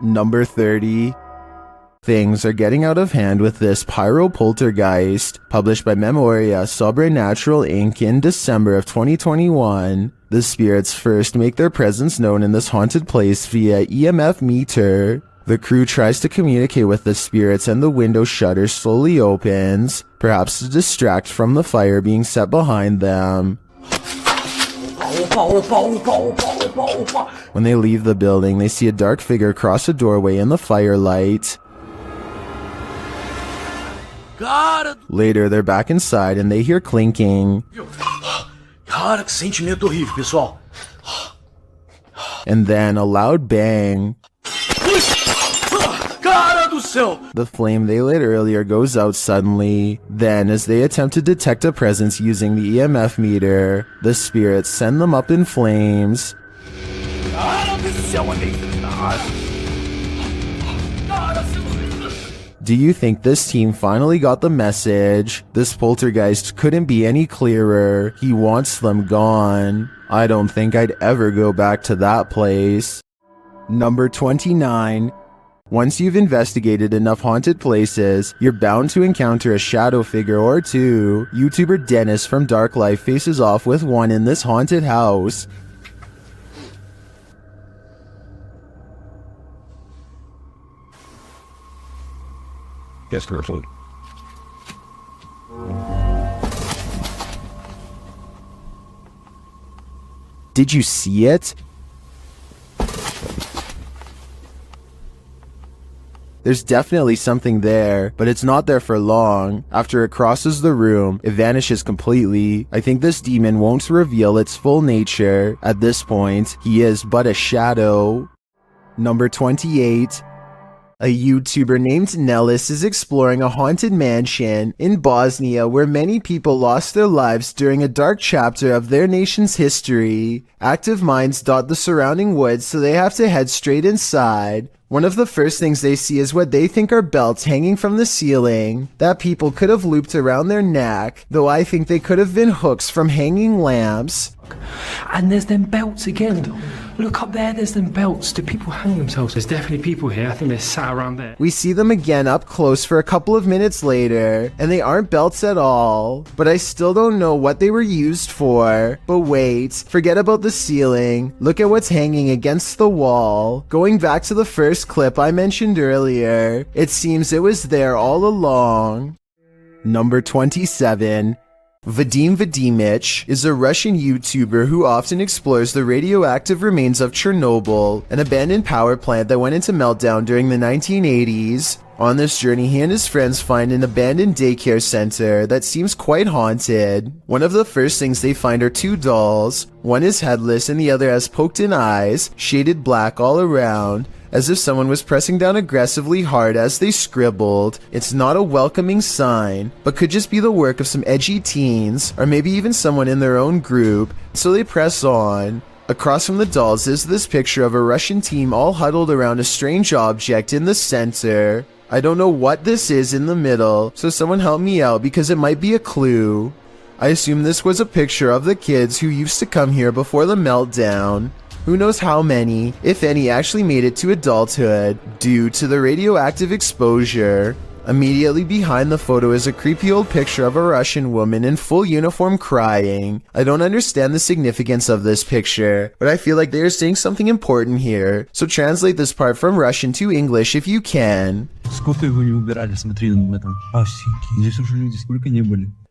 Number 30. Things are getting out of hand with this pyro-poltergeist. Published by Memoria Sobrenatural Inc. in December of 2021. The spirits first make their presence known in this haunted place via EMF meter. The crew tries to communicate with the spirits and the window shutter slowly opens, perhaps to distract from the fire being set behind them. When they leave the building, they see a dark figure cross a doorway in the firelight. Later, they're back inside and they hear clinking. Cara, que sentimento horrível, pessoal. And then a loud bang. Cara do céu! The flame they lit earlier goes out suddenly. Then, as they attempt to detect a presence using the EMF meter, the spirits send them up in flames. Cara do céu, Do you think this team finally got the message? This poltergeist couldn't be any clearer. He wants them gone. I don't think I'd ever go back to that place. Number 29. Once you've investigated enough haunted places, you're bound to encounter a shadow figure or two. YouTuber Dennis from Dark Life faces off with one in this haunted house. Yes, carefully. Did you see it? There's definitely something there, but it's not there for long. After it crosses the room, it vanishes completely. I think this demon won't reveal its full nature. At this point, he is but a shadow. Number 28. A YouTuber named Nellis is exploring a haunted mansion in Bosnia where many people lost their lives during a dark chapter of their nation's history. Active minds dot the surrounding woods, so they have to head straight inside. One of the first things they see is what they think are belts hanging from the ceiling that people could have looped around their neck, though I think they could have been hooks from hanging lamps. And there's them belts again. Look up there, there's them belts. Do people hang themselves? There's definitely people here. I think they're sat around there. We see them again up close for a couple of minutes later, and they aren't belts at all. But I still don't know what they were used for. But wait, forget about the ceiling. Look at what's hanging against the wall. Going back to the first clip I mentioned earlier, it seems it was there all along. Number 27. Vadim Vadimich is a Russian YouTuber who often explores the radioactive remains of Chernobyl, an abandoned power plant that went into meltdown during the 1980s. On this journey, he and his friends find an abandoned daycare center that seems quite haunted. One of the first things they find are two dolls. One is headless and the other has poked-in eyes, shaded black all around, as if someone was pressing down aggressively hard as they scribbled. It's not a welcoming sign, but could just be the work of some edgy teens, or maybe even someone in their own group, so they press on. Across from the dolls is this picture of a Russian team all huddled around a strange object in the center. I don't know what this is in the middle, so someone help me out because it might be a clue. I assume this was a picture of the kids who used to come here before the meltdown. Who knows how many, if any, actually made it to adulthood due to the radioactive exposure. Immediately behind the photo is a creepy old picture of a Russian woman in full uniform crying. I don't understand the significance of this picture, but I feel like they are saying something important here. So translate this part from Russian to English if you can.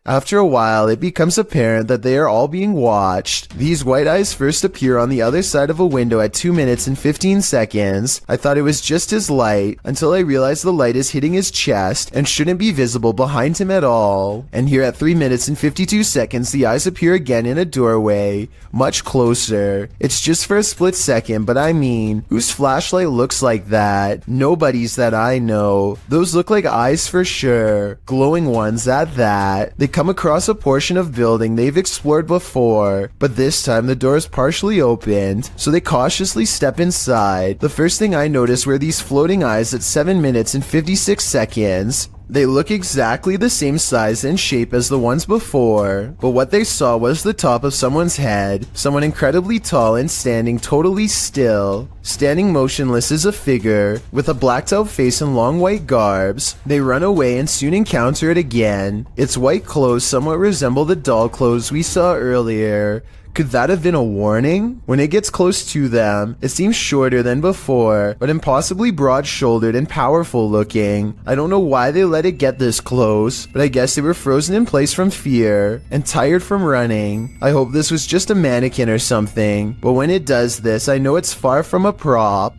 After a while, it becomes apparent that they are all being watched. These white eyes first appear on the other side of a window at 2 minutes and 15 seconds. I thought it was just his light, until I realized the light is hitting his chest and shouldn't be visible behind him at all. And here at 3 minutes and 52 seconds, the eyes appear again in a doorway, much closer. It's just for a split second, but I mean, whose flashlight looks like that? Nobody's that I know. Those look like eyes for sure. Glowing ones at that. They come across a portion of building they've explored before, but this time the door is partially opened, so they cautiously step inside. The first thing I noticed were these floating eyes at 7 minutes and 56 seconds. They look exactly the same size and shape as the ones before, but what they saw was the top of someone's head, someone incredibly tall and standing totally still. Standing motionless is a figure, with a blacked out face and long white garbs. They run away and soon encounter it again. Its white clothes somewhat resemble the doll clothes we saw earlier. Could that have been a warning? When it gets close to them, it seems shorter than before, but impossibly broad-shouldered and powerful looking. I don't know why they let it get this close, but I guess they were frozen in place from fear and tired from running. I hope this was just a mannequin or something, but when it does this, I know it's far from a prop.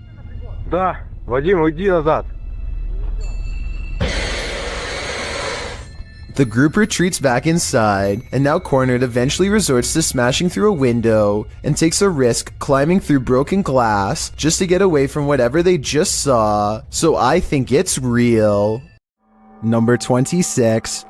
Да, Вадим, уйди назад. The group retreats back inside, and now cornered eventually resorts to smashing through a window and takes a risk climbing through broken glass just to get away from whatever they just saw, so I think it's real. Number 26.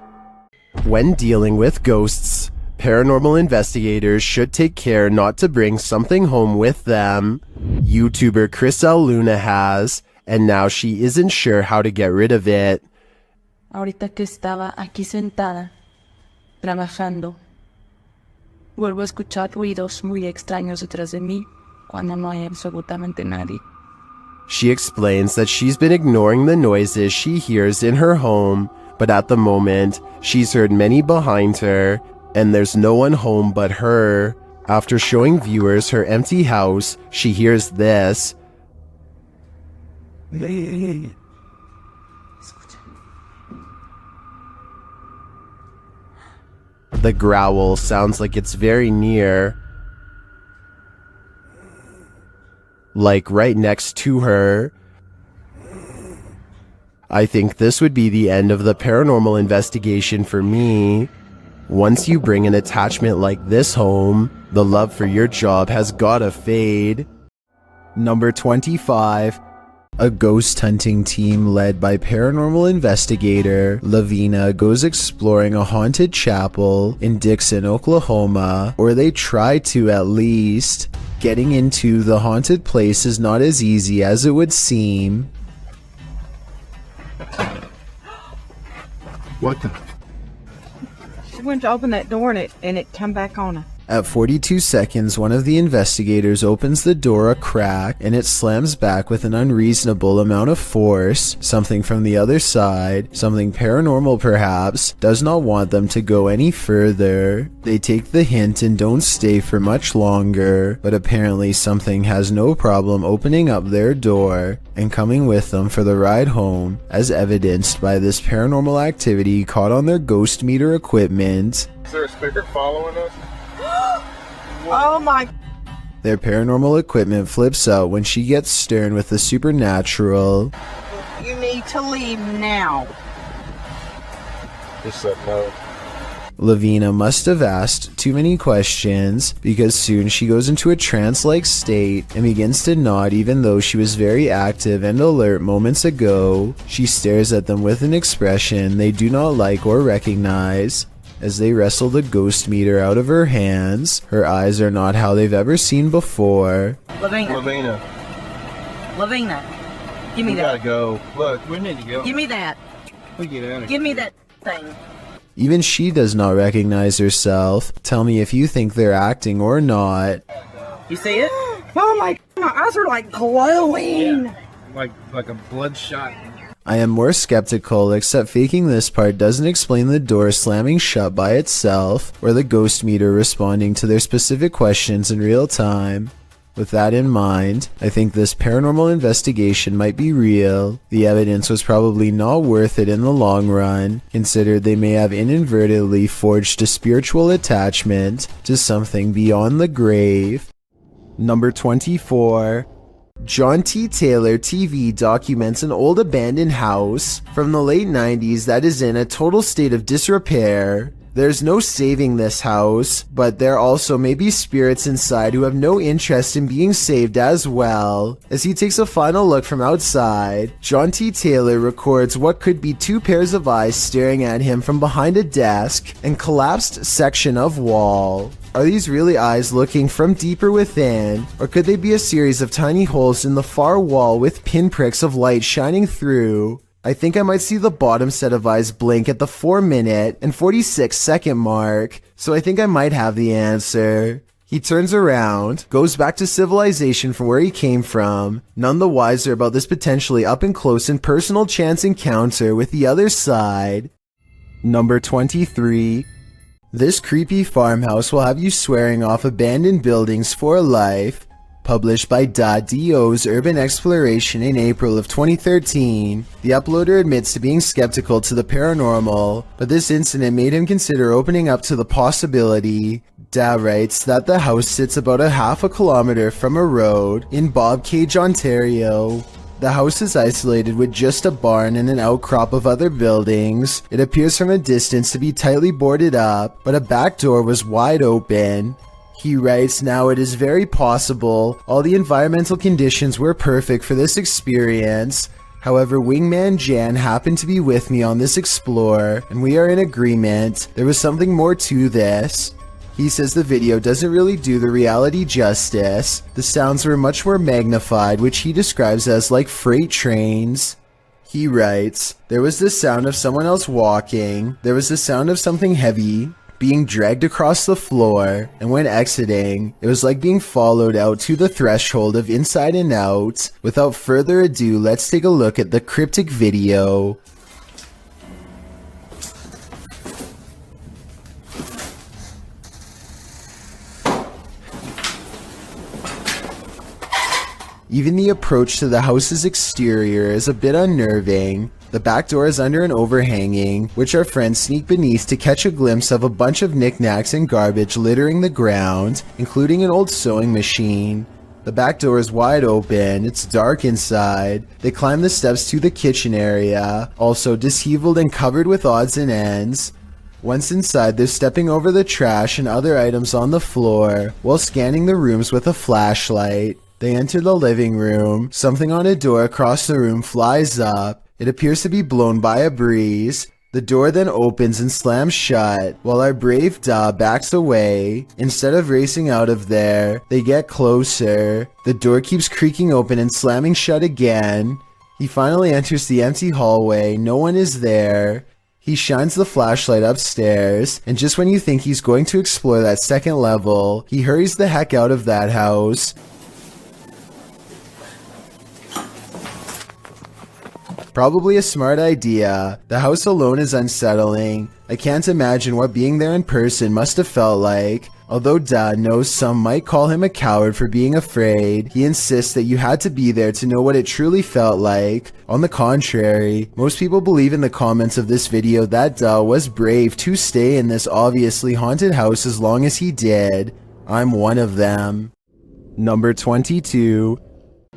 When dealing with ghosts, paranormal investigators should take care not to bring something home with them. YouTuber Chris L. Luna has, and now she isn't sure how to get rid of it. Ahorita que estaba aquí sentada, trabajando, vuelvo a escuchar ruidos muy extraños detrás de mí cuando no hay absolutamente nadie. She explains that she's been ignoring the noises she hears in her home, but at the moment, she's heard many behind her, and there's no one home but her. After showing viewers her empty house, she hears this. The growl sounds like it's very near, like right next to her. I think this would be the end of the paranormal investigation for me. Once you bring an attachment like this home, the love for your job has gotta fade. Number 25. A ghost hunting team led by paranormal investigator Lavina goes exploring a haunted chapel in Dixon, Oklahoma, or they try to at least. Getting into the haunted place is not as easy as it would seem. What the? She went to open that door and it come back on her. At 42 seconds, one of the investigators opens the door a crack and it slams back with an unreasonable amount of force. Something from the other side, something paranormal perhaps, does not want them to go any further. They take the hint and don't stay for much longer, but apparently something has no problem opening up their door and coming with them for the ride home, as evidenced by this paranormal activity caught on their ghost meter equipment. Is there a speaker following us? Oh my! Their paranormal equipment flips out when she gets stern with the supernatural. You need to leave now. Just said no. Lavina must have asked too many questions because soon she goes into a trance-like state and begins to nod even though she was very active and alert moments ago. She stares at them with an expression they do not like or recognize. As they wrestle the ghost meter out of her hands, her eyes are not how they've ever seen before. Lavina, Lavina, give me we that. gotta go. Look, we need to go. Give me that. We get out of Give me that thing. Even she does not recognize herself. Tell me if you think they're acting or not. You see it? Oh my eyes are like glowing. like a bloodshot. I am more skeptical, except faking this part doesn't explain the door slamming shut by itself, or the ghost meter responding to their specific questions in real time. With that in mind, I think this paranormal investigation might be real. The evidence was probably not worth it in the long run, considered they may have inadvertently forged a spiritual attachment to something beyond the grave. Number 24. John T. Taylor TV documents an old abandoned house from the late 90s that is in a total state of disrepair. There's no saving this house, but there also may be spirits inside who have no interest in being saved as well. As he takes a final look from outside, John T. Taylor records what could be two pairs of eyes staring at him from behind a desk and collapsed section of wall. Are these really eyes looking from deeper within, or could they be a series of tiny holes in the far wall with pinpricks of light shining through? I think I might see the bottom set of eyes blink at the 4-minute and 46-second mark, so I think I might have the answer. He turns around, goes back to civilization from where he came from, none the wiser about this potentially up-and-close and personal chance encounter with the other side. Number 23. This creepy farmhouse will have you swearing off abandoned buildings for life. Published by .do's Urban Exploration in April of 2013, the uploader admits to being skeptical to the paranormal, but this incident made him consider opening up to the possibility. Da writes that the house sits about a half a kilometer from a road in Bobcage, Ontario. The house is isolated with just a barn and an outcrop of other buildings. It appears from a distance to be tightly boarded up, but a back door was wide open. He writes, now it is very possible all the environmental conditions were perfect for this experience. However, Wingman Jan happened to be with me on this explore, and we are in agreement. There was something more to this. He says the video doesn't really do the reality justice. The sounds were much more magnified, which he describes as like freight trains. He writes, there was the sound of someone else walking. There was the sound of something heavy being dragged across the floor, and when exiting, it was like being followed out to the threshold of Inside and Out. Without further ado, let's take a look at the cryptic video. Even the approach to the house's exterior is a bit unnerving. The back door is under an overhanging, which our friends sneak beneath to catch a glimpse of a bunch of knickknacks and garbage littering the ground, including an old sewing machine. The back door is wide open, it's dark inside. They climb the steps to the kitchen area, also disheveled and covered with odds and ends. Once inside, they're stepping over the trash and other items on the floor, while scanning the rooms with a flashlight. They enter the living room. Something on a door across the room flies up. It appears to be blown by a breeze. The door then opens and slams shut, while our brave Da backs away. Instead of racing out of there, they get closer. The door keeps creaking open and slamming shut again. He finally enters the empty hallway. No one is there. He shines the flashlight upstairs, and just when you think he's going to explore that second level, he hurries the heck out of that house. Probably a smart idea. The house alone is unsettling. I can't imagine what being there in person must have felt like. Although Dad knows some might call him a coward for being afraid, he insists that you had to be there to know what it truly felt like. On the contrary, most people believe in the comments of this video that Da was brave to stay in this obviously haunted house as long as he did. I'm one of them. Number 22.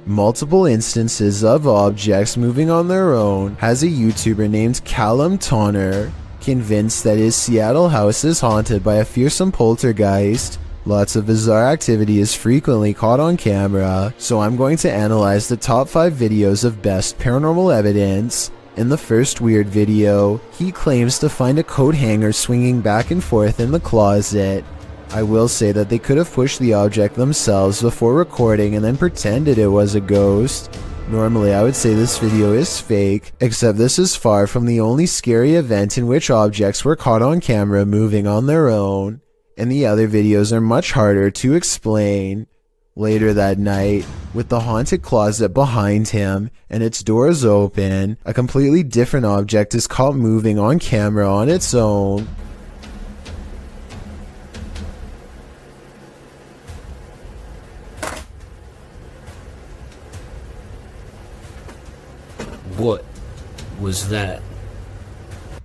Multiple instances of objects moving on their own has a YouTuber named Callum Tonner, convinced that his Seattle house is haunted by a fearsome poltergeist. Lots of bizarre activity is frequently caught on camera, so I'm going to analyze the top 5 videos of best paranormal evidence. In the first weird video, he claims to find a coat hanger swinging back and forth in the closet. I will say that they could have pushed the object themselves before recording and then pretended it was a ghost. Normally I would say this video is fake, except this is far from the only scary event in which objects were caught on camera moving on their own, and the other videos are much harder to explain. Later that night, with the haunted closet behind him and its doors open, a completely different object is caught moving on camera on its own. What was that?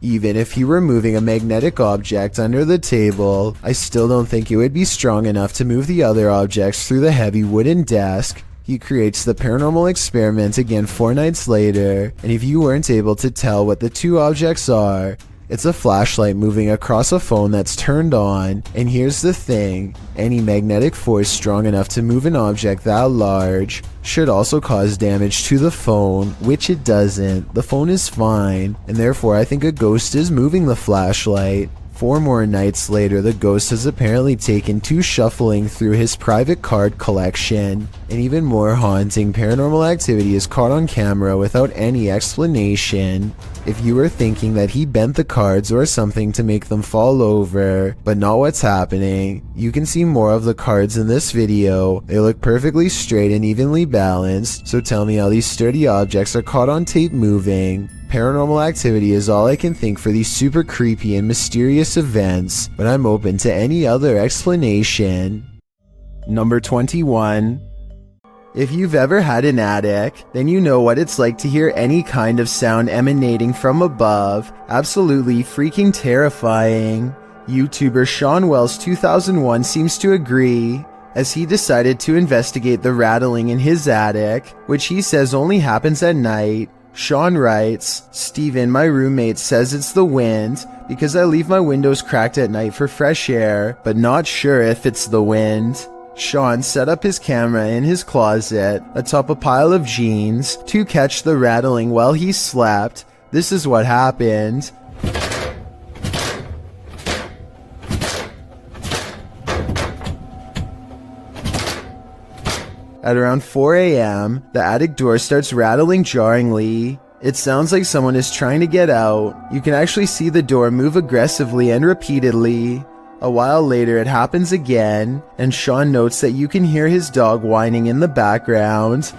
Even if he were moving a magnetic object under the table, I still don't think it would be strong enough to move the other objects through the heavy wooden desk. He creates the paranormal experiment again 4 nights later, and if you weren't able to tell what the 2 objects are, it's a flashlight moving across a phone that's turned on. And here's the thing, any magnetic force strong enough to move an object that large should also cause damage to the phone, which it doesn't. The phone is fine, and therefore I think a ghost is moving the flashlight. 4 more nights later, the ghost has apparently taken to shuffling through his private card collection. And even more haunting, paranormal activity is caught on camera without any explanation. If you were thinking that he bent the cards or something to make them fall over, but not what's happening, you can see more of the cards in this video. They look perfectly straight and evenly balanced, so tell me how these sturdy objects are caught on tape moving. Paranormal activity is all I can think for these super creepy and mysterious events, but I'm open to any other explanation. Number 21. If you've ever had an attic, then you know what it's like to hear any kind of sound emanating from above. Absolutely freaking terrifying. YouTuber Sean Wells 2001 seems to agree, as he decided to investigate the rattling in his attic, which he says only happens at night. Sean writes, "Steven, my roommate, says it's the wind because I leave my windows cracked at night for fresh air, but not sure if it's the wind." Sean set up his camera in his closet atop a pile of jeans to catch the rattling while he slept. This is what happened. At around 4 a.m., the attic door starts rattling jarringly. It sounds like someone is trying to get out. You can actually see the door move aggressively and repeatedly. A while later, it happens again, and Sean notes that you can hear his dog whining in the background.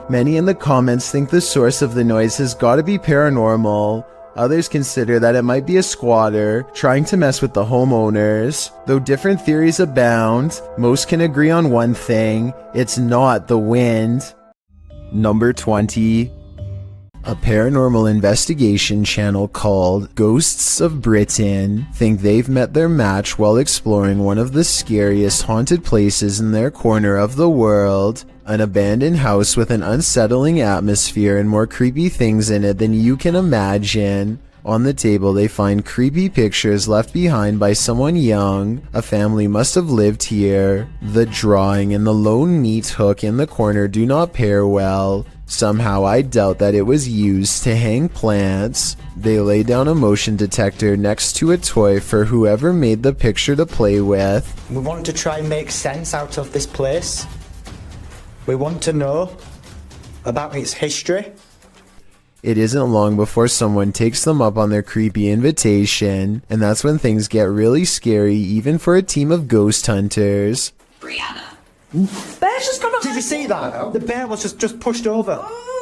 Many in the comments think the source of the noise has got to be paranormal. Others consider that it might be a squatter trying to mess with the homeowners. Though different theories abound, most can agree on one thing: it's not the wind. Number 20. A paranormal investigation channel called Ghosts of Britain think they've met their match while exploring one of the scariest haunted places in their corner of the world. An abandoned house with an unsettling atmosphere and more creepy things in it than you can imagine. On the table, they find creepy pictures left behind by someone young. A family must have lived here. The drawing and the lone meat hook in the corner do not pair well. Somehow I doubt that it was used to hang plants. They lay down a motion detector next to a toy for whoever made the picture to play with. We want to try and make sense out of this place. We want to know about its history. It isn't long before someone takes them up on their creepy invitation, and that's when things get really scary even for a team of ghost hunters. Bear's just gonna. Did you see that? The bear was just pushed over.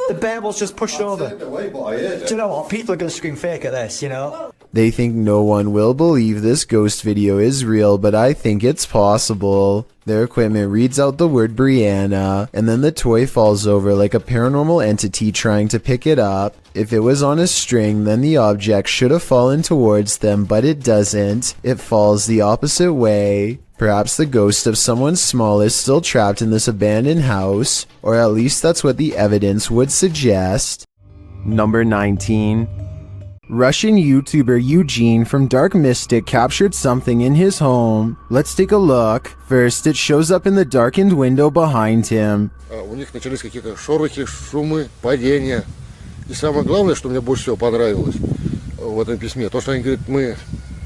The bear was just pushed over. Do you know what? People are going to scream fake at this, you know? They think no one will believe this ghost video is real, but I think it's possible. Their equipment reads out the word Brianna, and then the toy falls over like a paranormal entity trying to pick it up. If it was on a string, then the object should have fallen towards them, but it doesn't. It falls the opposite way. Perhaps the ghost of someone small is still trapped in this abandoned house, or at least that's what the evidence would suggest. Number 19. Russian YouTuber Eugene from Dark Mystic captured something in his home. Let's take a look. First, it shows up in the darkened window behind him. У них начались какие-то шорохи, шумы, падения. И самое главное, что мне больше всего понравилось в этом письме, то, что они говорят, мы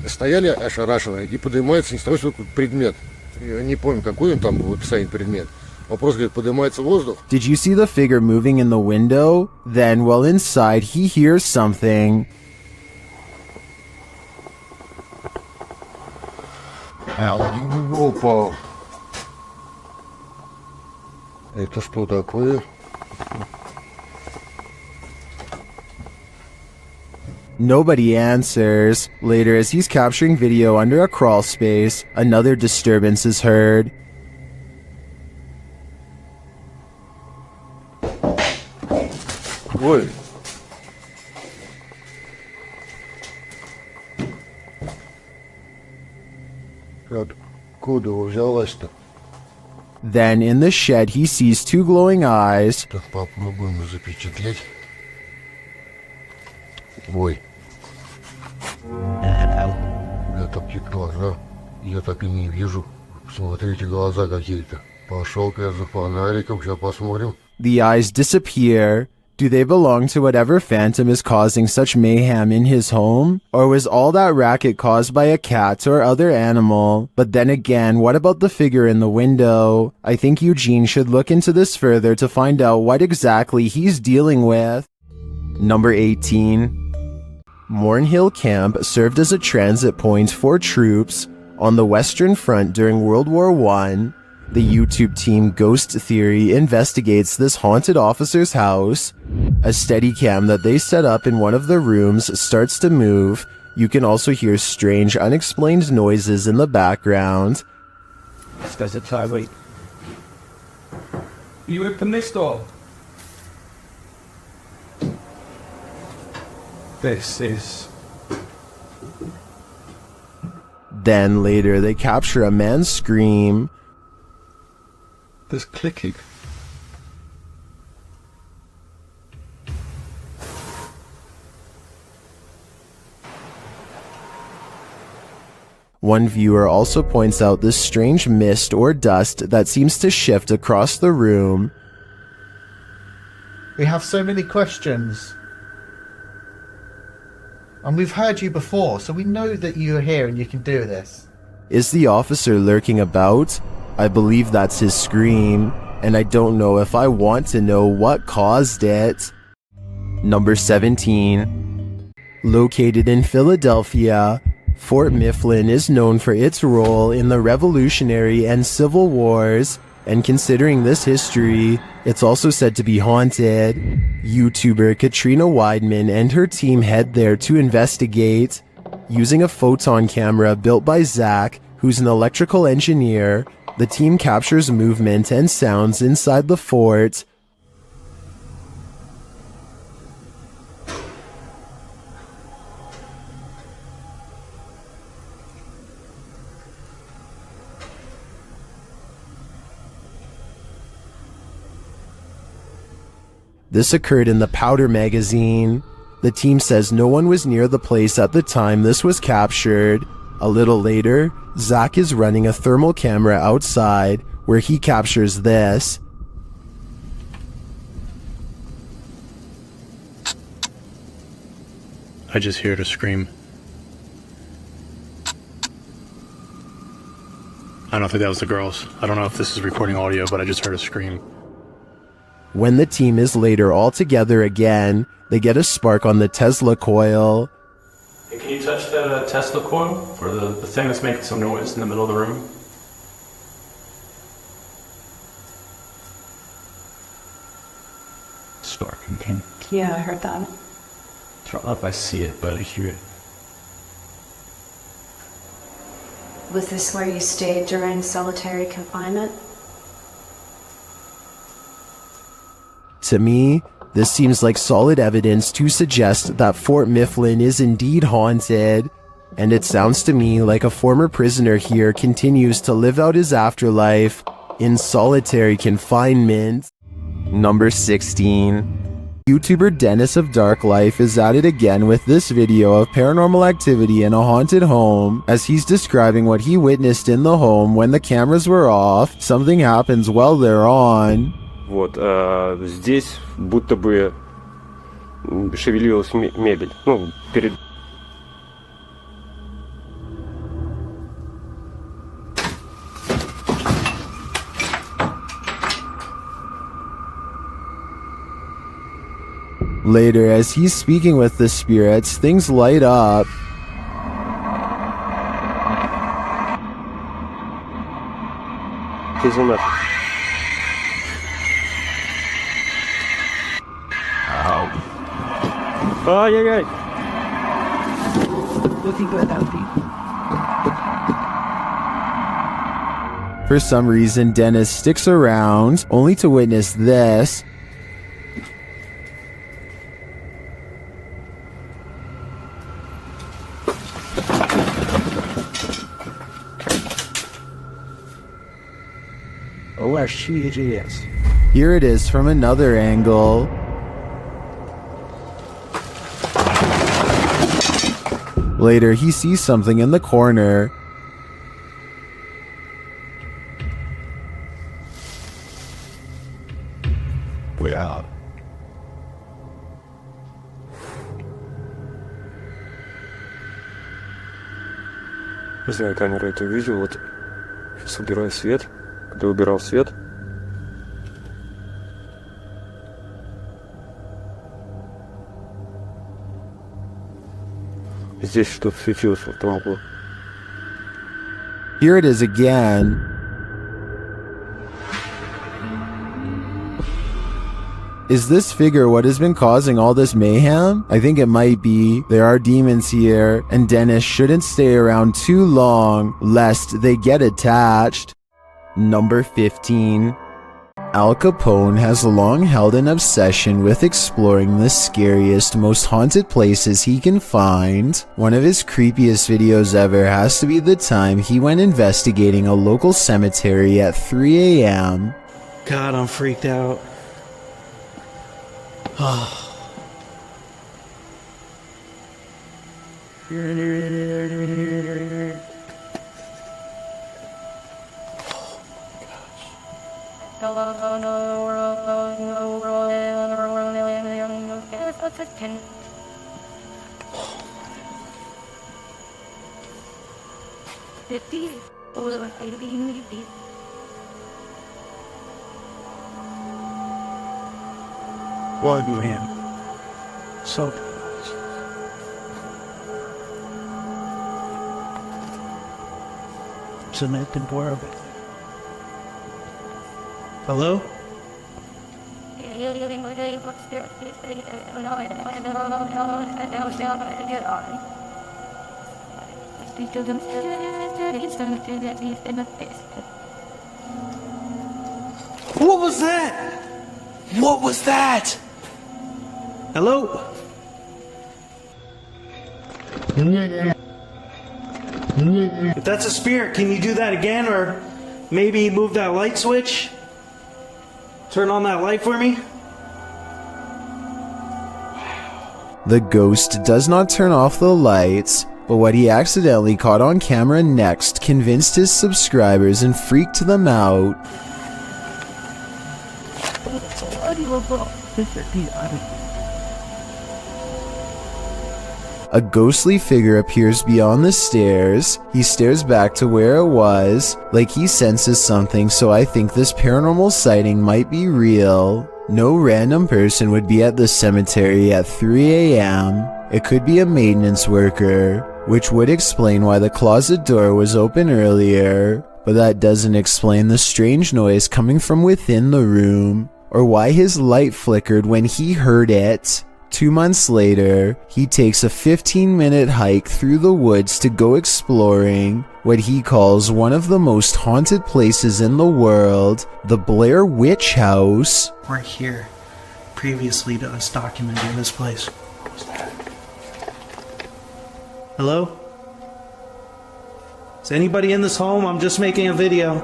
стояли ошарашенные, и поднимается не с того, что предмет. Я не помню, какой он там в описании предмет. Вопрос, говорит, поднимается воздух. Did you see the figure moving in the window? Then, while inside, he hears something. Опа! Это что такое? Nobody answers. Later, as he's capturing video under a crawl space, another disturbance is heard. Ой! Откуда взялась-то? Then, in the shed, he sees two glowing eyes. Так попробуем запечатлеть. Ой. Я такие глаза, я так и не вижу. Смотрите, глаза какие-то. Пошел-ка я за фонариком, сейчас посмотрим. The eyes disappear. Do they belong to whatever phantom is causing such mayhem in his home? Or was all that racket caused by a cat or other animal? But then again, what about the figure in the window? I think Eugene should look into this further to find out what exactly he's dealing with. Number 18. Mornhill Camp served as a transit point for troops on the Western Front during World War I. The YouTube team Ghost Theory investigates this haunted officer's house. A Steadicam that they set up in one of the rooms starts to move. You can also hear strange, unexplained noises in the background. This guy's a tyrant. You open this door. This is... Then later they capture a man's scream. There's clicking. One viewer also points out this strange mist or dust that seems to shift across the room. We have so many questions. And we've heard you before, so we know that you're here and you can do this. Is the officer lurking about? I believe that's his scream, and I don't know if I want to know what caused it. Number 17. Located in Philadelphia, Fort Mifflin is known for its role in the Revolutionary and Civil Wars, and considering this history, it's also said to be haunted. YouTuber Katrina Weidman and her team head there to investigate. Using a photon camera built by Zach, who's an electrical engineer, the team captures movement and sounds inside the fort. This occurred in the Powder magazine. The team says no one was near the place at the time this was captured. A little later, Zach is running a thermal camera outside where he captures this. I just heard a scream. I don't think that was the girls. I don't know if this is recording audio, but I just heard a scream. When the team is later all together again, they get a spark on the Tesla coil. Hey, can you touch that Tesla coil? Or the thing that's making some noise in the middle of the room? Stark again. Yeah, I heard that. I don't know if I see it, but I hear it. Was this where you stayed during solitary confinement? To me, this seems like solid evidence to suggest that Fort Mifflin is indeed haunted, and it sounds to me like a former prisoner here continues to live out his afterlife in solitary confinement. Number 16. YouTuber Dennis of Dark Life is at it again with this video of paranormal activity in a haunted home. As he's describing what he witnessed in the home when the cameras were off, something happens while they're on. Вот, здесь будто бы шевелилась мебель. Ну, перед... Later, as he's speaking with the spirits, things light up. Тишина. Ай-яй-яй. For some reason, Dennis sticks around, only to witness this. Oh, she is. Here it is from another angle. Later, he sees something in the corner. Не знаю, камера это видео. Вот сейчас убираю свет. Когда убирал свет, здесь что-то светилось в этом углу. Here it is again. Is this figure what has been causing all this mayhem? I think it might be. There are demons here, and Dennis shouldn't stay around too long, lest they get attached. Number 15. Al Capone has long held an obsession with exploring the scariest, most haunted places he can find. One of his creepiest videos ever has to be the time he went investigating a local cemetery at 3 a.m. God, I'm freaked out. What, man? So. Hello? What was that? What was that? Hello? If that's a spirit, can you do that again, or maybe move that light switch? Turn on that light for me? The ghost does not turn off the lights, but what he accidentally caught on camera next convinced his subscribers and freaked them out. A ghostly figure appears beyond the stairs. He stares back to where it was, like he senses something, so I think this paranormal sighting might be real. No random person would be at the cemetery at 3 a.m. It could be a maintenance worker, which would explain why the closet door was open earlier, but that doesn't explain the strange noise coming from within the room, or why his light flickered when he heard it. 2 months later, he takes a 15-minute hike through the woods to go exploring what he calls one of the most haunted places in the world, the Blair Witch House. We're here previously to us documenting this place. What was that? Hello? Is anybody in this home? I'm just making a video.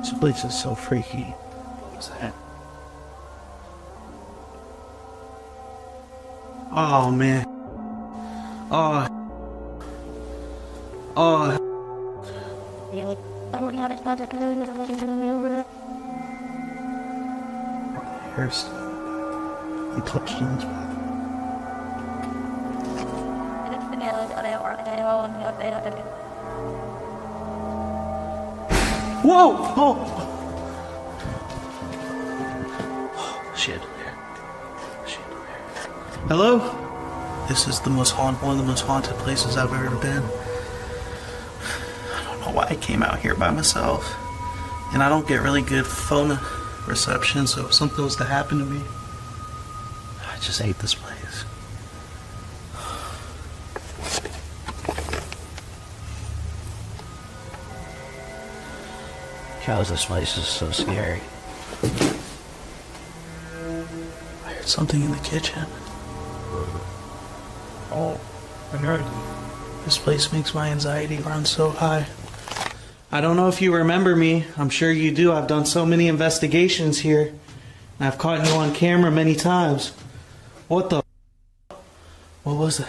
This place is so freaky. What was that? Oh, man. Oh. Oh. Hairstyle. He touched on his back. Whoa! Oh! Shit. Hello? This is one of the most haunted places I've ever been. I don't know why I came out here by myself. And I don't get really good phone reception, so if something was to happen to me, I just hate this place. God, this place is so scary. I heard something in the kitchen. Oh, I heard. This place makes my anxiety run so high. I don't know if you remember me. I'm sure you do. I've done so many investigations here. And I've caught you on camera many times. What the? What was it?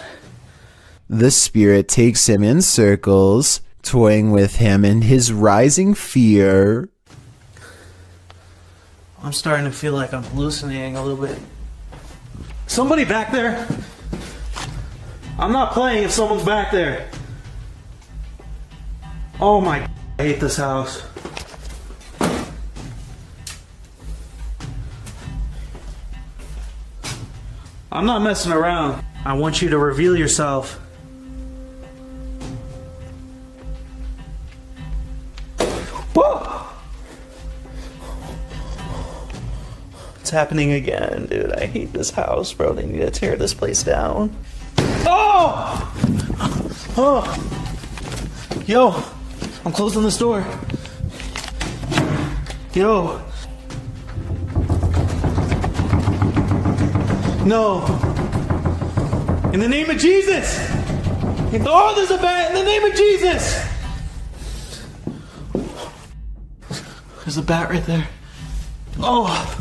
The spirit takes him in circles, toying with him in his rising fear. I'm starting to feel like I'm hallucinating a little bit. Somebody back there? I'm not playing if someone's back there. Oh my, I hate this house. I'm not messing around. I want you to reveal yourself. Whoa! It's happening again, dude. I hate this house, bro. They need to tear this place down. Oh! Oh! Yo! I'm closing this door. Yo! No! In the name of Jesus! Oh, there's a bat! In the name of Jesus! There's a bat right there. Oh!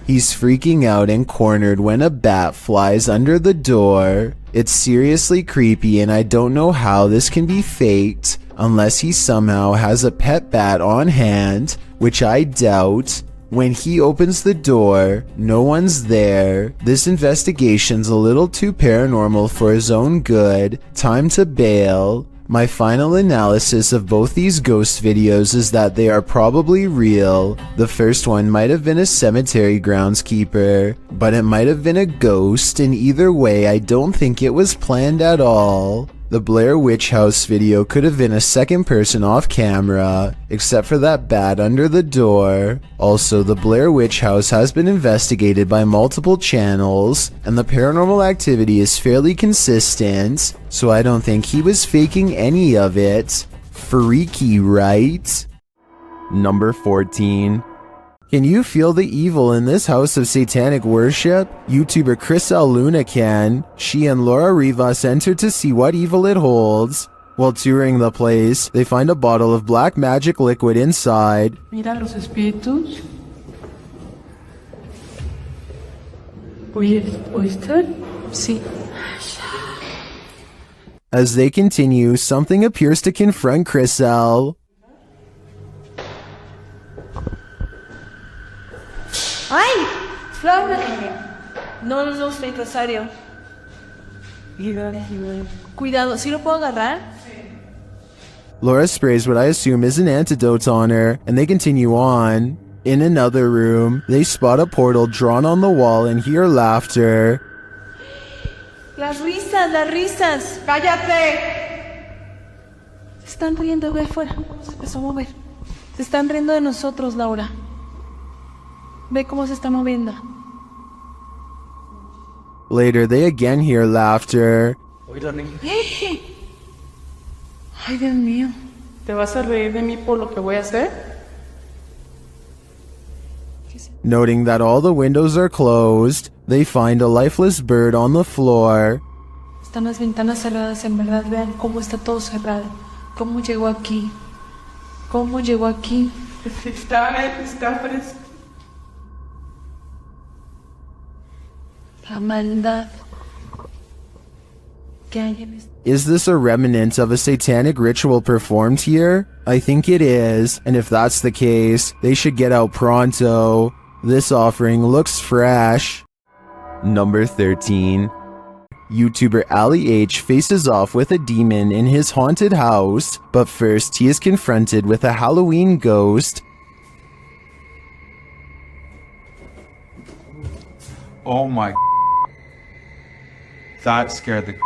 He's freaking out and cornered when a bat flies under the door. It's seriously creepy and I don't know how this can be faked unless he somehow has a pet bat on hand, which I doubt. When he opens the door, no one's there. This investigation's a little too paranormal for his own good. Time to bail. My final analysis of both these ghost videos is that they are probably real. The first one might have been a cemetery groundskeeper, but it might have been a ghost, and either way I don't think it was planned at all. The Blair Witch House video could have been a second person off camera, except for that bat under the door. Also, the Blair Witch House has been investigated by multiple channels, and the paranormal activity is fairly consistent, so I don't think he was faking any of it. Freaky, right? Number 14. Can you feel the evil in this house of satanic worship? YouTuber Chriselle Luna can. She and Laura Rivas enter to see what evil it holds. While touring the place, they find a bottle of black magic liquid inside. Mira los espíritus. ¿Oíste? Sí. As they continue, something appears to confront Chriselle. ¡Ay! ¡Flauta! No, estoy Rosario. Cuidado, ¿sí lo puedo agarrar? Laura sprays what I assume is an antidote on her, and they continue on. In another room, they spot a portal drawn on the wall and hear laughter. Las risas. ¡Cállate! Se están riendo, ve afuera. Se empezó a mover. Se están riendo de nosotros, Laura. Ve cómo se está moviendo. Later, they again hear laughter. Ay, Dios mío. ¿Te vas a reír de mí por lo que voy a hacer? Noting that all the windows are closed, they find a lifeless bird on the floor. Están las ventanas cerradas, en verdad. Vean cómo está todo cerrado. ¿Cómo llegó aquí? ¿Cómo llegó aquí? Está fresco. La maldad que hay en este. Is this a remnant of a satanic ritual performed here? I think it is, and if that's the case, they should get out pronto. This offering looks fresh. Number 13. YouTuber Ali H faces off with a demon in his haunted house, but first he is confronted with a Halloween ghost. Oh my. That scared the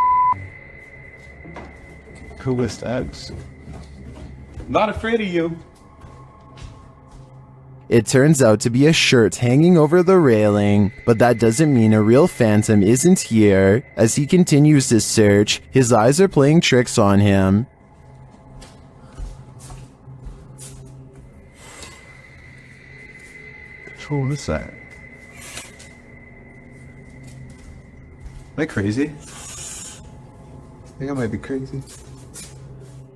coolest eggs. Not afraid of you. It turns out to be a shirt hanging over the railing, but that doesn't mean a real phantom isn't here. As he continues his search, his eyes are playing tricks on him. Who is that? Am I crazy? I think I might be crazy.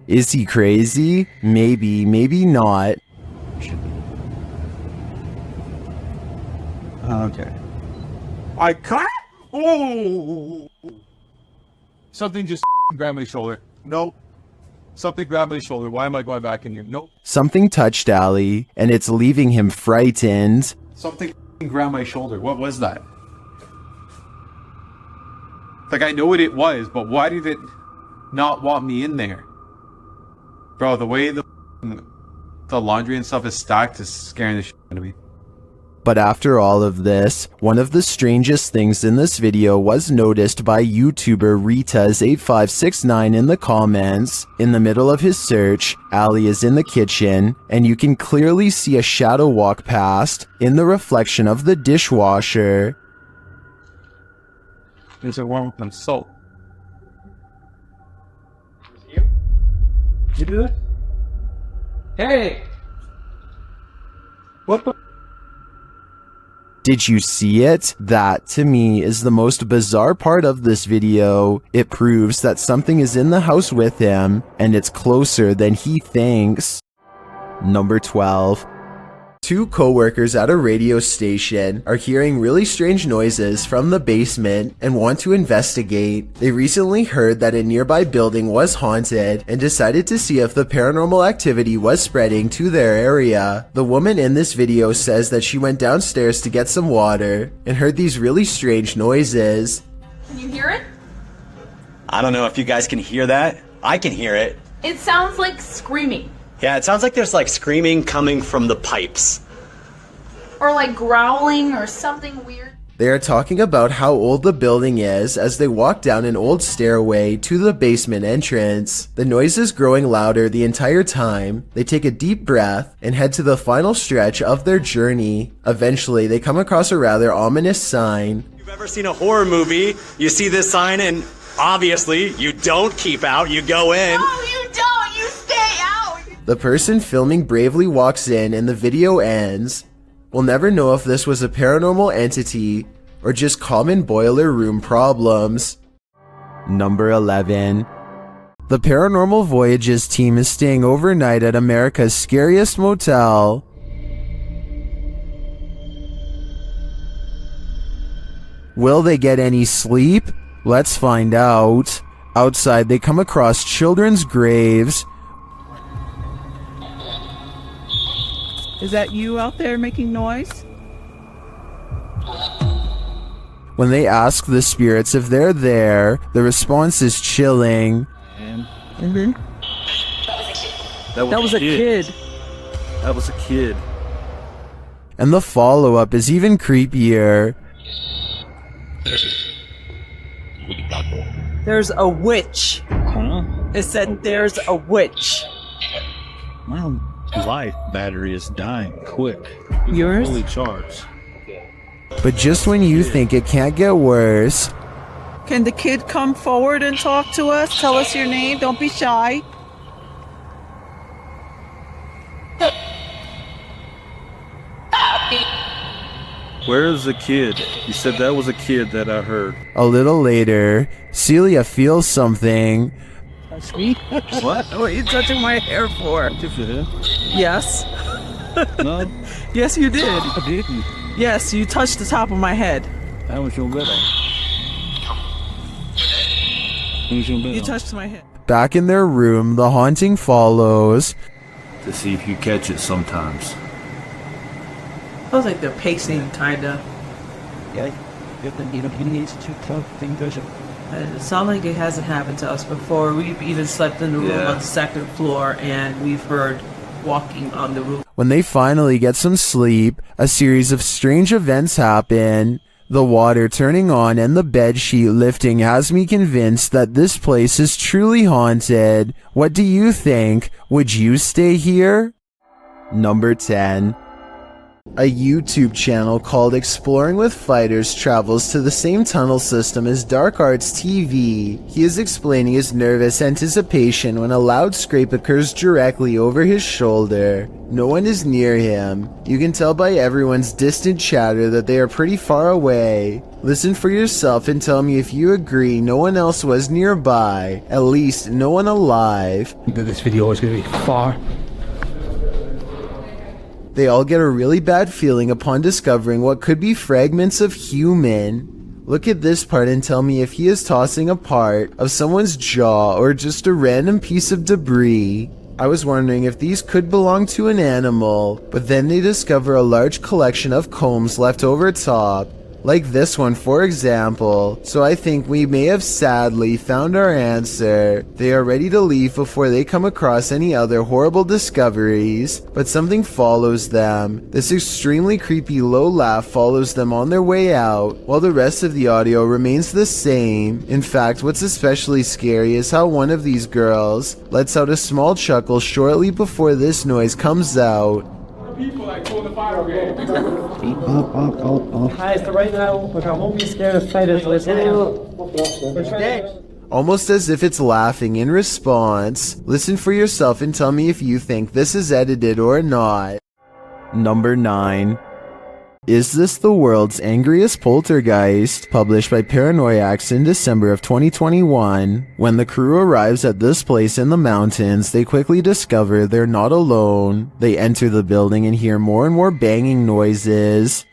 Is he crazy? Maybe, maybe not. Okay. I can't. Oh! Something just grabbed my shoulder. Nope. Something grabbed my shoulder. Why am I going back in here? Nope. Something touched Ali, and it's leaving him frightened. Something grabbed my shoulder. What was that? Like, I know what it was, but why did it not want me in there? Bro, the way the laundry and stuff is stacked is scaring the shit out of me. But after all of this, one of the strangest things in this video was noticed by YouTuber Ritas8569 in the comments. In the middle of his search, Ali is in the kitchen, and you can clearly see a shadow walk past in the reflection of the dishwasher. There's a warm with salt. You do it? Hey! What the? Did you see it? That, to me, is the most bizarre part of this video. It proves that something is in the house with him, and it's closer than he thinks. Number 12. Two co-workers at a radio station are hearing really strange noises from the basement and want to investigate. They recently heard that a nearby building was haunted and decided to see if the paranormal activity was spreading to their area. The woman in this video says that she went downstairs to get some water and heard these really strange noises. Can you hear it? I don't know if you guys can hear that. I can hear it. It sounds like screaming. Yeah, it sounds like there's like screaming coming from the pipes. Or like growling or something weird. They are talking about how old the building is as they walk down an old stairway to the basement entrance. The noise is growing louder the entire time. They take a deep breath and head to the final stretch of their journey. Eventually, they come across a rather ominous sign. If you've ever seen a horror movie, you see this sign and obviously you don't keep out, you go in. No, you don't! You stay out! The person filming bravely walks in and the video ends. We'll never know if this was a paranormal entity or just common boiler room problems. Number 11. The Paranormal Voyages team is staying overnight at America's scariest motel. Will they get any sleep? Let's find out. Outside, they come across children's graves. Is that you out there making noise? When they ask the spirits if they're there, the response is chilling. That was a kid. That was a kid. And the follow-up is even creepier. There's a witch. It said there's a witch. My life battery is dying quick. Yours? Fully charged. But just when you think it can't get worse, Can the kid come forward and talk to us? Tell us your name. Don't be shy. Where is the kid? You said that was a kid that I heard. a little later, Celia feels something. Touch me? What? What are you touching my hair for? Touch your hair? Yes. No, Yes, you did. I didn't. Yes, you touched the top of my head. That was your better. That was your better. You touched my head. Back in their room, the haunting follows. To see if you catch it sometimes. Feels like they're pacing, kinda. Yeah, he needs to talk things. It's not like it hasn't happened to us before. We've even slept in the room on the second floor, and we've heard walking on the roof. When they finally get some sleep, a series of strange events happen. The water turning on and the bed sheet lifting has me convinced that this place is truly haunted. What do you think? Would you stay here? Number 10. A YouTube channel called Exploring with Fighters travels to the same tunnel system as Dark Arts TV. He is explaining his nervous anticipation when a loud scrape occurs directly over his shoulder. No one is near him. You can tell by everyone's distant chatter that they are pretty far away. Listen for yourself and tell me if you agree no one else was nearby. At least no one alive. This video is going to be far. They all get a really bad feeling upon discovering what could be fragments of human. Look at this part and tell me if he is tossing a part of someone's jaw or just a random piece of debris. I was wondering if these could belong to an animal, but then they discover a large collection of combs left over top. Like this one, for example. So I think we may have sadly found our answer. They are ready to leave before they come across any other horrible discoveries, but something follows them. This extremely creepy low laugh follows them on their way out, while the rest of the audio remains the same. In fact, what's especially scary is how one of these girls lets out a small chuckle shortly before this noise comes out. People like pull the fire game. Hi, so right now, look, I won't be scared of spiders. Almost as if it's laughing in response. Listen for yourself and tell me if you think this is edited or not. Number 9. Is This the World's Angriest Poltergeist? Published by Paranoiacs in December of 2021. When the crew arrives at this place in the mountains, they quickly discover they're not alone. They enter the building and hear more and more banging noises.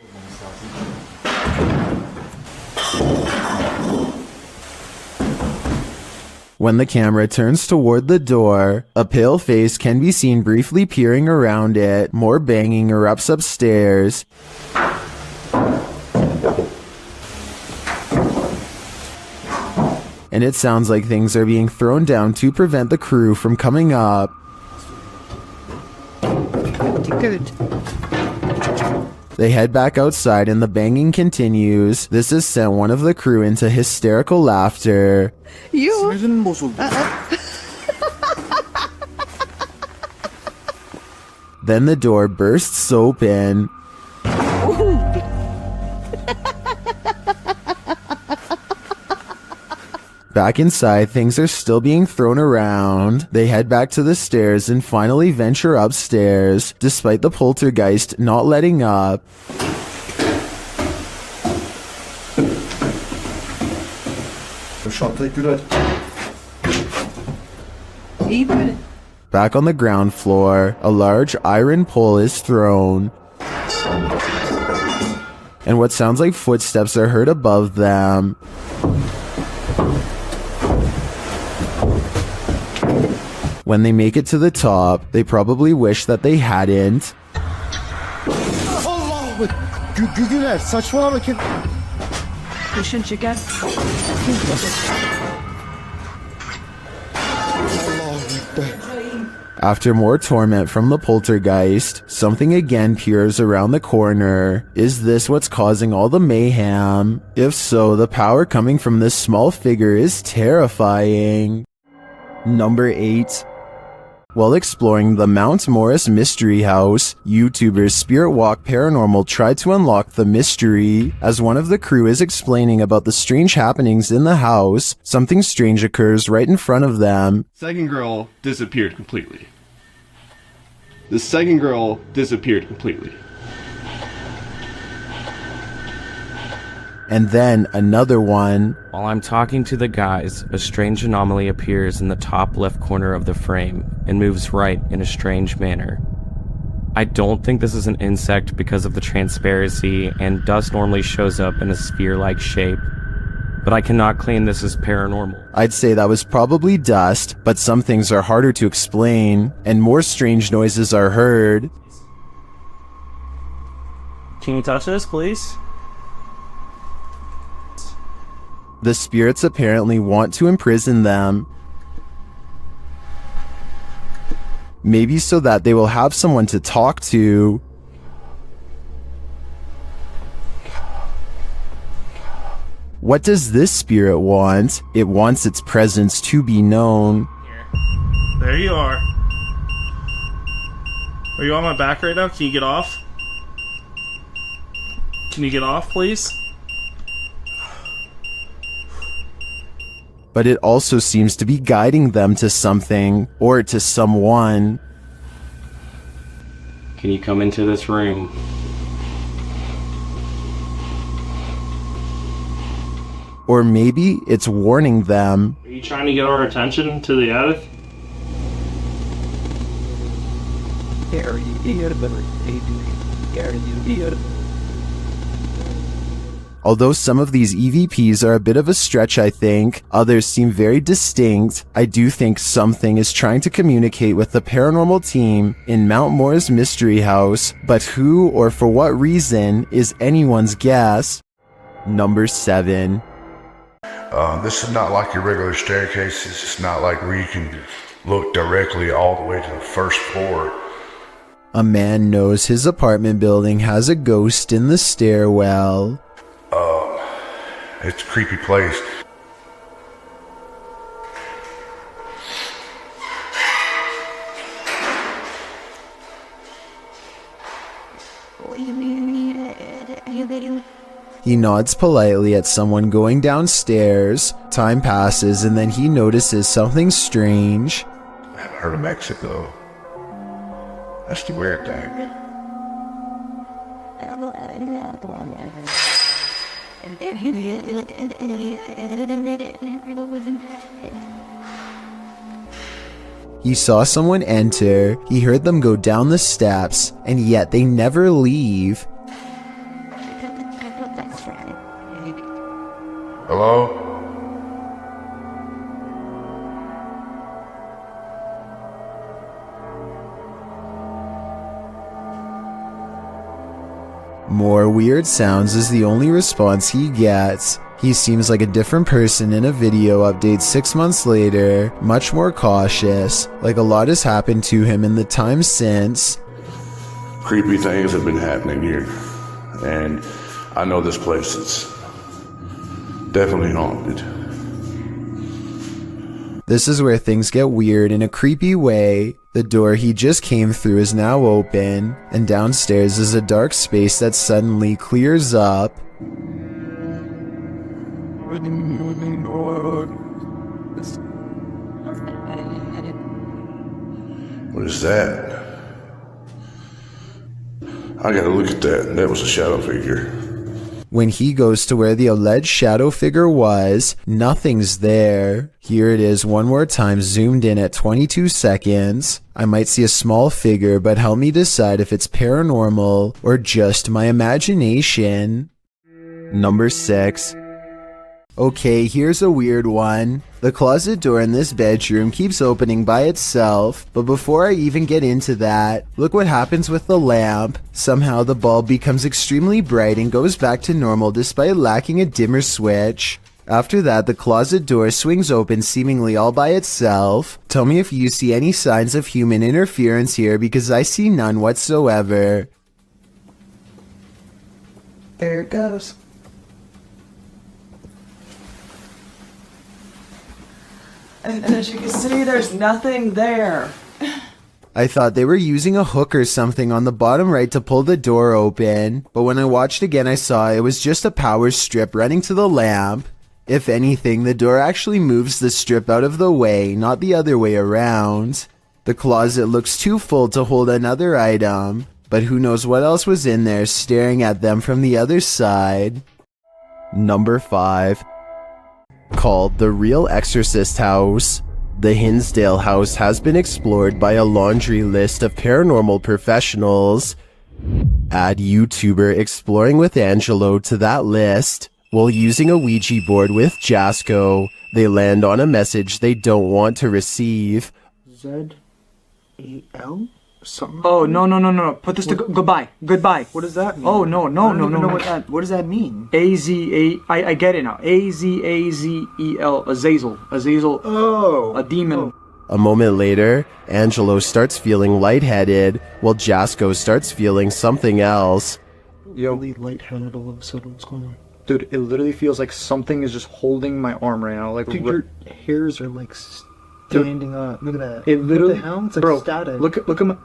When the camera turns toward the door, a pale face can be seen briefly peering around it. More banging erupts upstairs. And it sounds like things are being thrown down to prevent the crew from coming up. Good. They head back outside and the banging continues. This has sent one of the crew into hysterical laughter. Then the door bursts open. Back inside, things are still being thrown around. They head back to the stairs and finally venture upstairs, despite the poltergeist not letting up. Back on the ground floor, a large iron pole is thrown. And what sounds like footsteps are heard above them. When they make it to the top, they probably wish that they hadn't. After more torment from the poltergeist, something again peers around the corner. Is this what's causing all the mayhem? If so, the power coming from this small figure is terrifying. Number 8. While exploring the Mount Morris Mystery House, YouTubers Spirit Walk Paranormal tried to unlock the mystery. As one of the crew is explaining about the strange happenings in the house, something strange occurs right in front of them. Second girl disappeared completely. The second girl disappeared completely. And then another one. While I'm talking to the guys, a strange anomaly appears in the top left corner of the frame and moves right in a strange manner. I don't think this is an insect because of the transparency, and dust normally shows up in a sphere-like shape, but I cannot claim this is paranormal. I'd say that was probably dust, but some things are harder to explain, and more strange noises are heard. Can you touch this, please? The spirits apparently want to imprison them. Maybe so that they will have someone to talk to. What does this spirit want? It wants its presence to be known. There you are. Are you on my back right now? Can you get off? Can you get off, please? But it also seems to be guiding them to something, or to someone. Can you come into this room? Or maybe it's warning them. Are you trying to get our attention to the attic? Although some of these EVPs are a bit of a stretch, I think, others seem very distinct, I do think something is trying to communicate with the paranormal team in Mount Moore's mystery house, but who or for what reason is anyone's guess. Number 7. This is not like your regular staircase. This is not like where you can look directly all the way to the first floor. A man knows his apartment building has a ghost in the stairwell. It's a creepy place. He nods politely at someone going downstairs. Time passes and then he notices something strange. I haven't heard of Mexico. That's the weird thing. He saw someone enter, he heard them go down the steps, and yet they never leave. Hello? More weird sounds is the only response he gets. He seems like a different person in a video update 6 months later, much more cautious, like a lot has happened to him in the time since. Creepy things have been happening here. And I know this place is definitely haunted. This is where things get weird in a creepy way. The door he just came through is now open, and downstairs is a dark space that suddenly clears up. What is that? I gotta look at that. That was a shadow figure. When he goes to where the alleged shadow figure was, nothing's there. Here it is one more time, zoomed in at 22 seconds. I might see a small figure, but help me decide if it's paranormal or just my imagination. Number 6. Okay, here's a weird one. The closet door in this bedroom keeps opening by itself, but before I even get into that, look what happens with the lamp. Somehow the bulb becomes extremely bright and goes back to normal despite lacking a dimmer switch. After that, the closet door swings open seemingly all by itself. Tell me if you see any signs of human interference here, because I see none whatsoever. There it goes. And as you can see, there's nothing there. I thought they were using a hook or something on the bottom right to pull the door open, but when I watched again I saw it was just a power strip running to the lamp. If anything, the door actually moves the strip out of the way, not the other way around. The closet looks too full to hold another item, but who knows what else was in there staring at them from the other side. Number 5. Called the Real Exorcist House. The Hinsdale house has been explored by a laundry list of paranormal professionals. Add YouTuber Exploring with Angelo to that list. While using a Ouija board with Jasco, they land on a message they don't want to receive. Z-E-L? Something? Oh, no. Put this to goodbye. Goodbye. What does that mean? Oh, no. What does that mean? A-Z-A... I get it now. A-Z-A-Z-E-L. Azazel. Azazel. Oh. A demon. A moment later, Angelo starts feeling lightheaded, while Jasco starts feeling something else. Yo. Really lightheaded all of a sudden. What's going on? Dude, it literally feels like something is just holding my arm right now. Like, dude, your hairs are like standing up. Look at that. It literally... What the hell? It's like static. Look at my...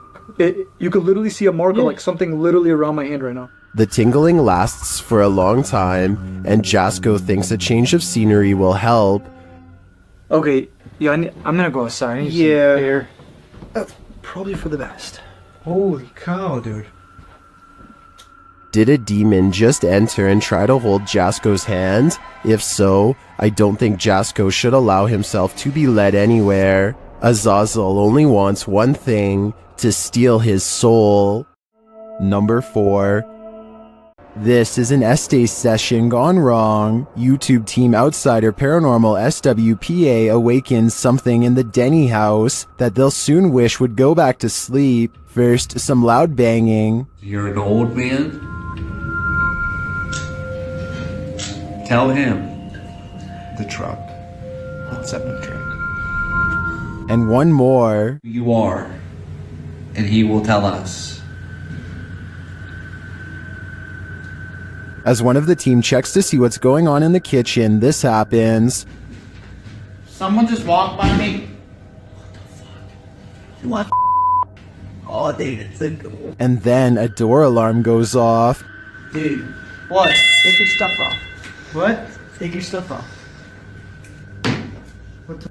you could literally see a marker, like something literally around my hand right now. The tingling lasts for a long time, and Jasco thinks a change of scenery will help. Okay, yeah, I'm gonna go outside. I need some air. Probably for the best. Holy cow, dude. Did a demon just enter and try to hold Jasco's hand? If so, I don't think Jasco should allow himself to be led anywhere. Azazel only wants one thing: to steal his soul. Number 4. This is an Estes session gone wrong. YouTube team outsider paranormal SWPA awakens something in the Denny house that they'll soon wish would go back to sleep. First, some loud banging. You're an old man? Tell him. The truck. What's up the truck? And one more. You are. And he will tell us. As one of the team checks to see what's going on in the kitchen, this happens. Someone just walked by me. What? Oh, dude, it's a good. And then a door alarm goes off. Dude, what? Take your stuff off. What? Take your stuff off. What the?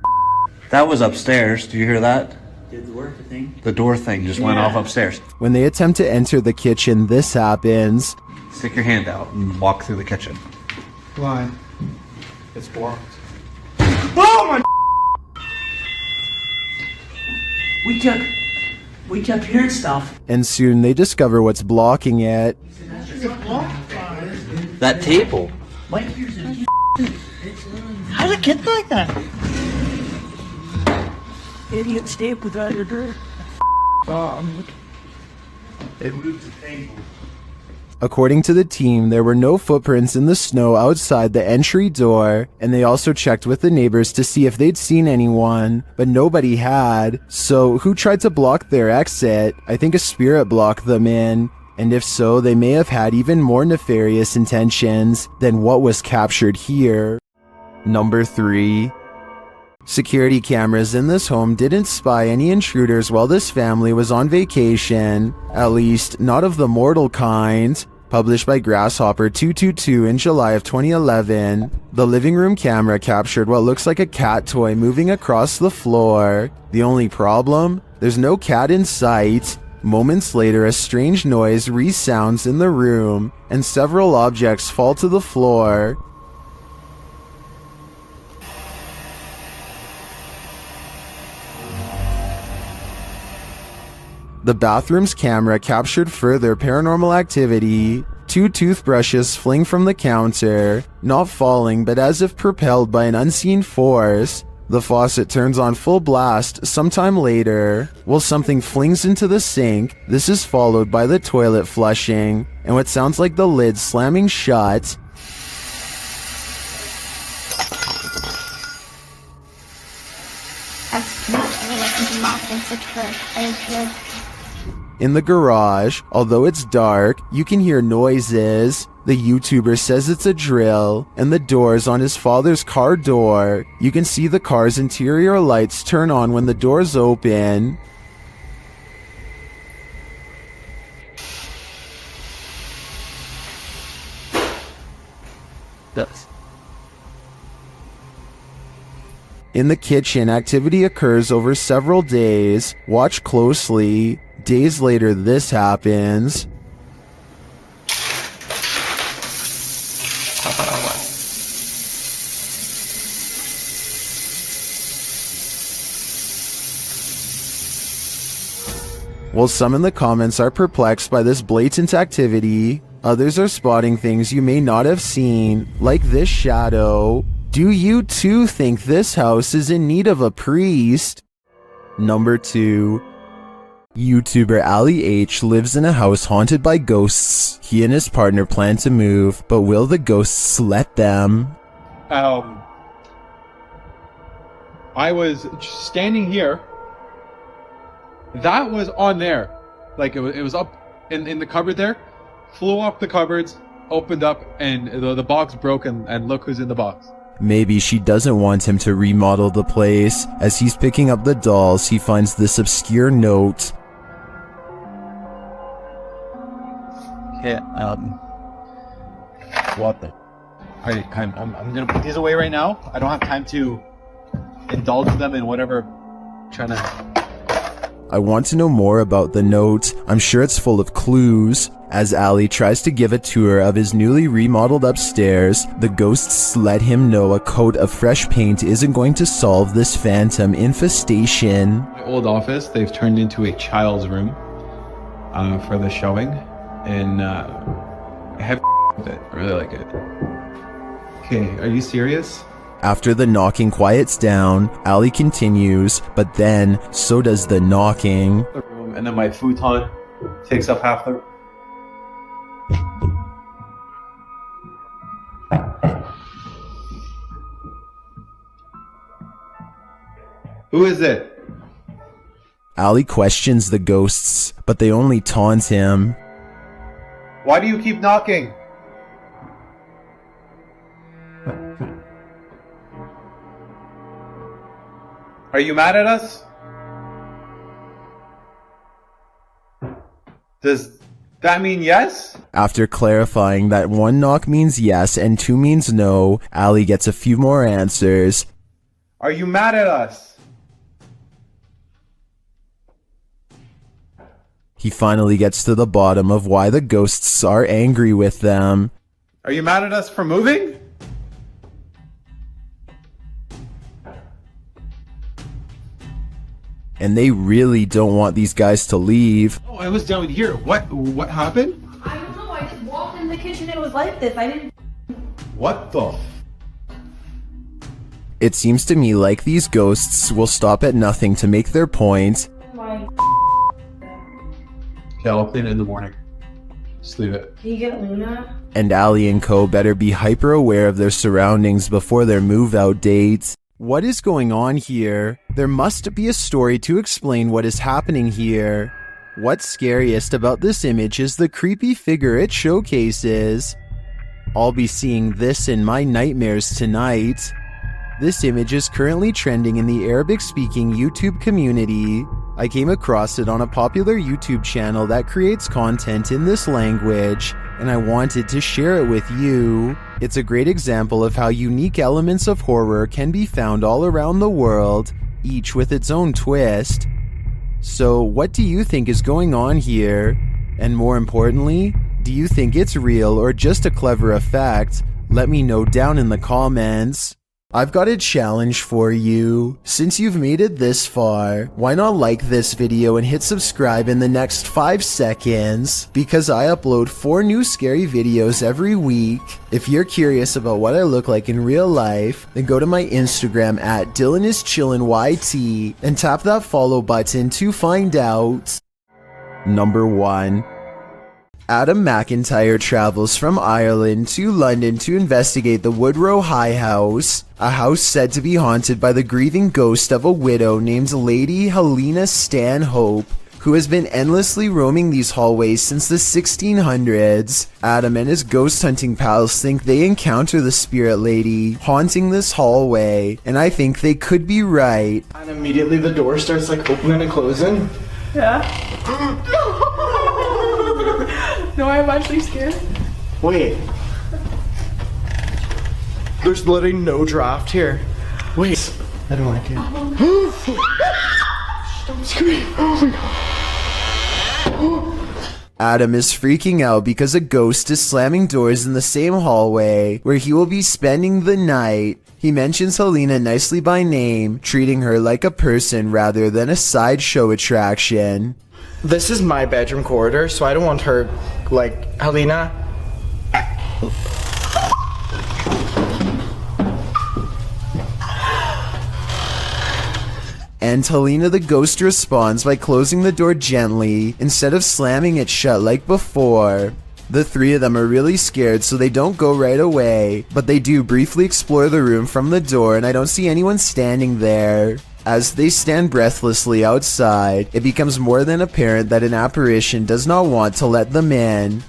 That was upstairs. Do you hear that? Did the work thing? The door thing just went off upstairs. When they attempt to enter the kitchen, this happens. Stick your hand out and walk through the kitchen. Why? It's blocked. Oh my! We kept hearing stuff. And soon they discover what's blocking it. That table. What? How did it get like that? Idiot stapled that your door. It moved the table. According to the team, there were no footprints in the snow outside the entry door, and they also checked with the neighbors to see if they'd seen anyone, but nobody had. So who tried to block their exit? I think a spirit blocked them in, and if so, they may have had even more nefarious intentions than what was captured here. Number 3. Security cameras in this home didn't spy any intruders while this family was on vacation, at least not of the mortal kind. Published by Grasshopper 222 in July of 2011, the living room camera captured what looks like a cat toy moving across the floor. The only problem? There's no cat in sight. Moments later, a strange noise resounds in the room, and several objects fall to the floor. The bathroom's camera captured further paranormal activity. 2 toothbrushes fling from the counter, not falling but as if propelled by an unseen force. The faucet turns on full blast sometime later, while something flings into the sink. This is followed by the toilet flushing, and what sounds like the lid slamming shut. In the garage, although it's dark, you can hear noises. The YouTuber says it's a drill, and the doors on his father's car door. You can see the car's interior lights turn on when the doors open. In the kitchen, activity occurs over several days. Watch closely. Days later, this happens. While some in the comments are perplexed by this blatant activity, others are spotting things you may not have seen, like this shadow. Do you too think this house is in need of a priest? Number 2. YouTuber Ali H lives in a house haunted by ghosts. He and his partner plan to move, but will the ghosts let them? I was standing here. That was on there. Like, it was up in the cupboard there. Flew up the cupboards, opened up, and the box broke, and look who's in the box. Maybe she doesn't want him to remodel the place. As he's picking up the dolls, he finds this obscure note. Yeah, what the? Alright, I'm gonna put these away right now. I don't have time to indulge them in whatever trying to... I want to know more about the note. I'm sure it's full of clues. As Ali tries to give a tour of his newly remodeled upstairs, the ghosts let him know a coat of fresh paint isn't going to solve this phantom infestation. My old office, they've turned into a child's room for the showing, and I have with it. I really like it. Okay, are you serious? After the knocking quiets down, Ali continues, but then so does the knocking. The room, and then my futon takes up half the. Who is it? Ali questions the ghosts, but they only taunt him. Why do you keep knocking? Are you mad at us? Does that mean yes? After clarifying that 1 knock means yes and 2 means no, Ali gets a few more answers. Are you mad at us? He finally gets to the bottom of why the ghosts are angry with them. Are you mad at us for moving? And they really don't want these guys to leave. Oh, I was down here. What happened? I don't know. I just walked in the kitchen. It was like this. I didn't. What the? It seems to me like these ghosts will stop at nothing to make their point. Okay, I'll clean it in the morning. Just leave it. Can you get Luna? And Ali and co better be hyper aware of their surroundings before their move out date. What is going on here? There must be a story to explain what is happening here. What's scariest about this image is the creepy figure it showcases. I'll be seeing this in my nightmares tonight. This image is currently trending in the Arabic-speaking YouTube community. I came across it on a popular YouTube channel that creates content in this language, and I wanted to share it with you. It's a great example of how unique elements of horror can be found all around the world, each with its own twist. So, what do you think is going on here? And more importantly, do you think it's real or just a clever effect? Let me know down in the comments. I've got a challenge for you. Since you've made it this far, why not like this video and hit subscribe in the next 5 seconds? Because I upload 4 new scary videos every week. If you're curious about what I look like in real life, then go to my Instagram at DylanIsChillinYT and tap that follow button to find out. Number 1. Adam McIntyre travels from Ireland to London to investigate the Woodrow High House, a house said to be haunted by the grieving ghost of a widow named Lady Helena Stanhope, who has been endlessly roaming these hallways since the 1600s. Adam and his ghost hunting pals think they encounter the spirit lady haunting this hallway, and I think they could be right. And immediately the door starts like opening and closing. Yeah. No, I'm actually scared. Wait. There's literally no draft here. Wait. I don't like it. Don't scream. Oh my god. Adam is freaking out because a ghost is slamming doors in the same hallway where he will be spending the night. He mentions Helena nicely by name, treating her like a person rather than a sideshow attraction. This is my bedroom corridor, so I don't want her, like, Helena. And Helena the ghost responds by closing the door gently instead of slamming it shut like before. The 3 of them are really scared, so they don't go right away, but they do briefly explore the room from the door, and I don't see anyone standing there. As they stand breathlessly outside, it becomes more than apparent that an apparition does not want to let them in.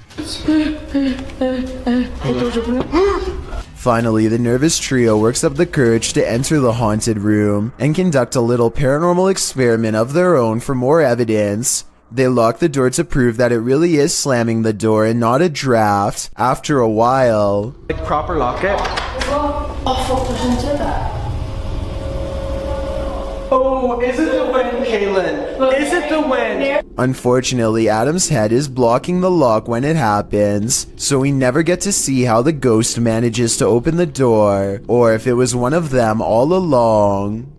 Finally, the nervous trio works up the courage to enter the haunted room and conduct a little paranormal experiment of their own for more evidence. They lock the door to prove that it really is slamming the door and not a draft. After a while, like proper lock it. Oh fuck, there's into that. Oh, is it the wind, Kaylin? Is it the wind? unfortunately, Adam's head is blocking the lock when it happens, so we never get to see how the ghost manages to open the door, or if it was one of them all along.